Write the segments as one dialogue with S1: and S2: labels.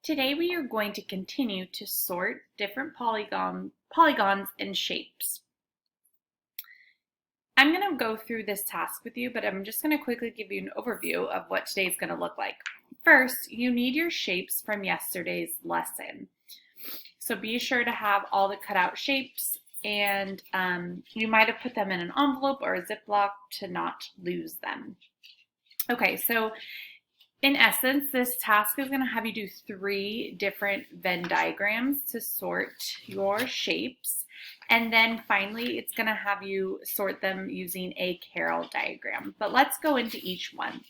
S1: Today we are going to continue to sort different polygons and shapes. I'm going to go through this task with you, but I'm just going to quickly give you an overview of what today is going to look like. First, you need your shapes from yesterday's lesson. So be sure to have all the cutout shapes, and you might have put them in an envelope or a Ziploc to not lose them. Okay, so in essence, this task is going to have you do 3 different Venn diagrams to sort your shapes. And then finally, it's going to have you sort them using a Carroll diagram. But let's go into each one.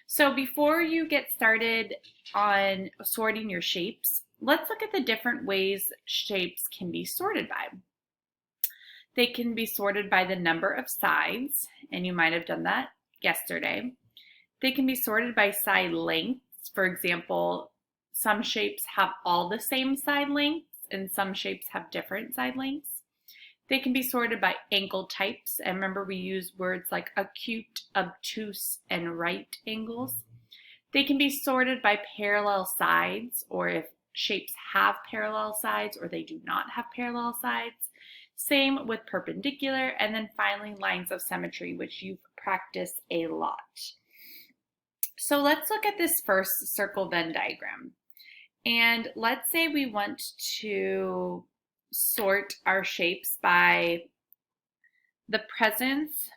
S1: So before you get started on sorting your shapes, let's look at the different ways shapes can be sorted by. They can be sorted by the number of sides, and you might have done that yesterday. They can be sorted by side lengths. For example, some shapes have all the same side lengths and some shapes have different side lengths. They can be sorted by angle types. And remember, we use words like acute, obtuse, and right angles. They can be sorted by parallel sides, or if shapes have parallel sides or they do not have parallel sides. Same with perpendicular. And then finally, lines of symmetry, which you've practiced a lot. So let's look at this first circle Venn diagram. And let's say we want to sort our shapes by the presence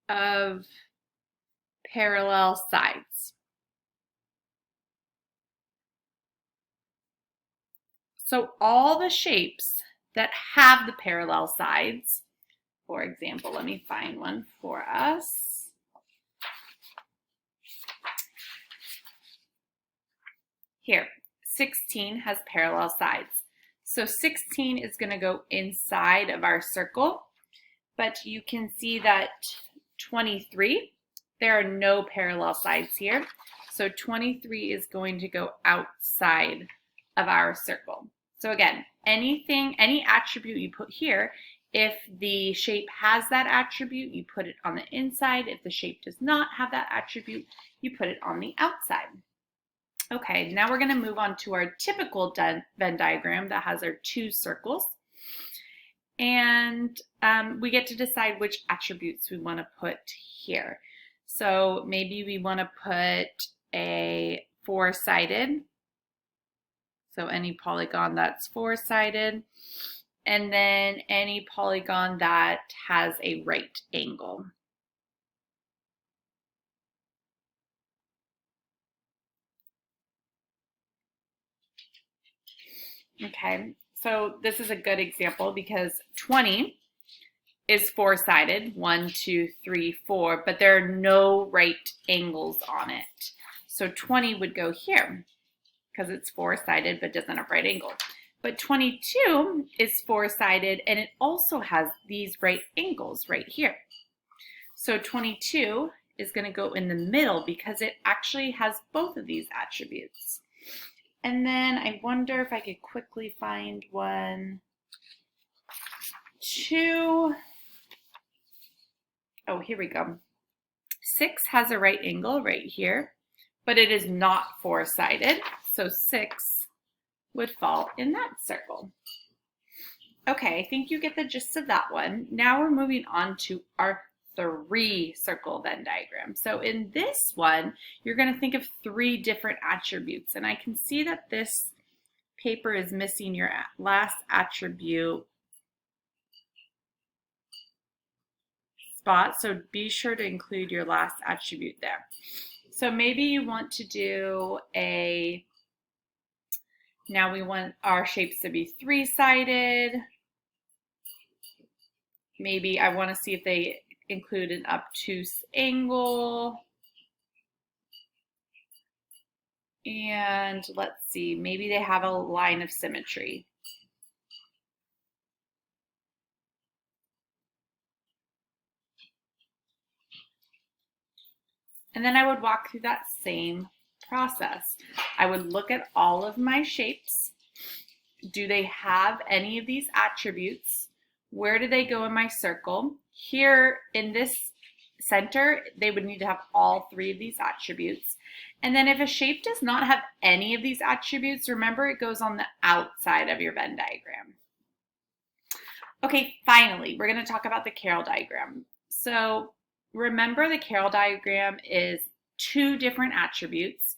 S1: of parallel sides. So all the shapes that have the parallel sides, for example, let me find one for us. Here, 16 has parallel sides. So 16 is going to go inside of our circle, but you can see that 23, there are no parallel sides here. So 23 is going to go outside of our circle. So again, any attribute you put here, if the shape has that attribute, you put it on the inside. If the shape does not have that attribute, you put it on the outside. Okay, now we're going to move on to our typical Venn diagram that has our 2 circles. And we get to decide which attributes we want to put here. So maybe we want to put a 4-sided. So any polygon that's 4-sided. And then any polygon that has a right angle. Okay, so this is a good example because 20 is 4-sided, 1, 2, 3, 4, but there are no right angles on it. So 20 would go here because it's 4-sided but doesn't have right angle. But 22 is 4-sided and it also has these right angles right here. So 22 is going to go in the middle because it actually has both of these attributes. And then I wonder if I could quickly find one. 2. Oh, here we go. 6 has a right angle right here, but it is not 4-sided. So 6 would fall in that circle. Okay, I think you get the gist of that one. Now we're moving on to our 3 circle Venn diagram. So in this one, you're going to think of 3 different attributes. And I can see that this paper is missing your last attribute spot. So be sure to include your last attribute there. So maybe you want to do now we want our shapes to be 3-sided. Maybe I want to see if they include an obtuse angle. And let's see, maybe they have a line of symmetry. And then I would walk through that same process. I would look at all of my shapes. Do they have any of these attributes? Where do they go in my circle? Here in this center, they would need to have all 3 of these attributes. And then if a shape does not have any of these attributes, remember it goes on the outside of your Venn diagram. Okay, finally, we're going to talk about the Carroll diagram. So remember the Carroll diagram is 2 different attributes,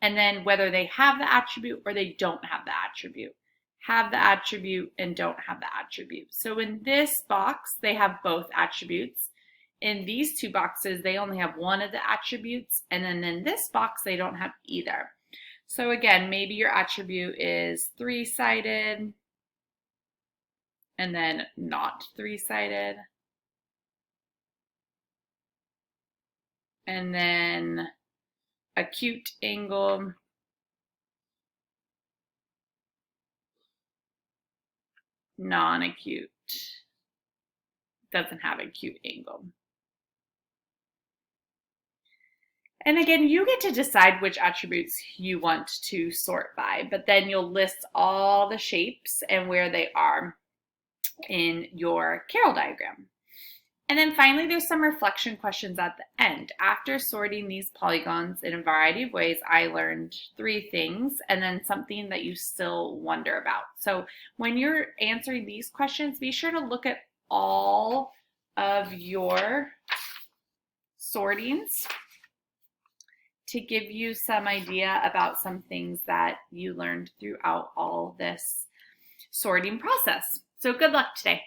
S1: and then whether they have the attribute or they don't have the attribute. Have the attribute and don't have the attribute. So in this box, they have both attributes. In these 2 boxes, they only have one of the attributes, and then in this box, they don't have either. So again, maybe your attribute is 3-sided, and then not 3-sided, and then acute angle, non-acute, doesn't have acute angle. And again, you get to decide which attributes you want to sort by, but then you'll list all the shapes and where they are in your Carroll diagram. And then finally, there's some reflection questions at the end. After sorting these polygons in a variety of ways, I learned 3 things and then something that you still wonder about. So when you're answering these questions, be sure to look at all of your sortings to give you some idea about some things that you learned throughout all this sorting process. So good luck today.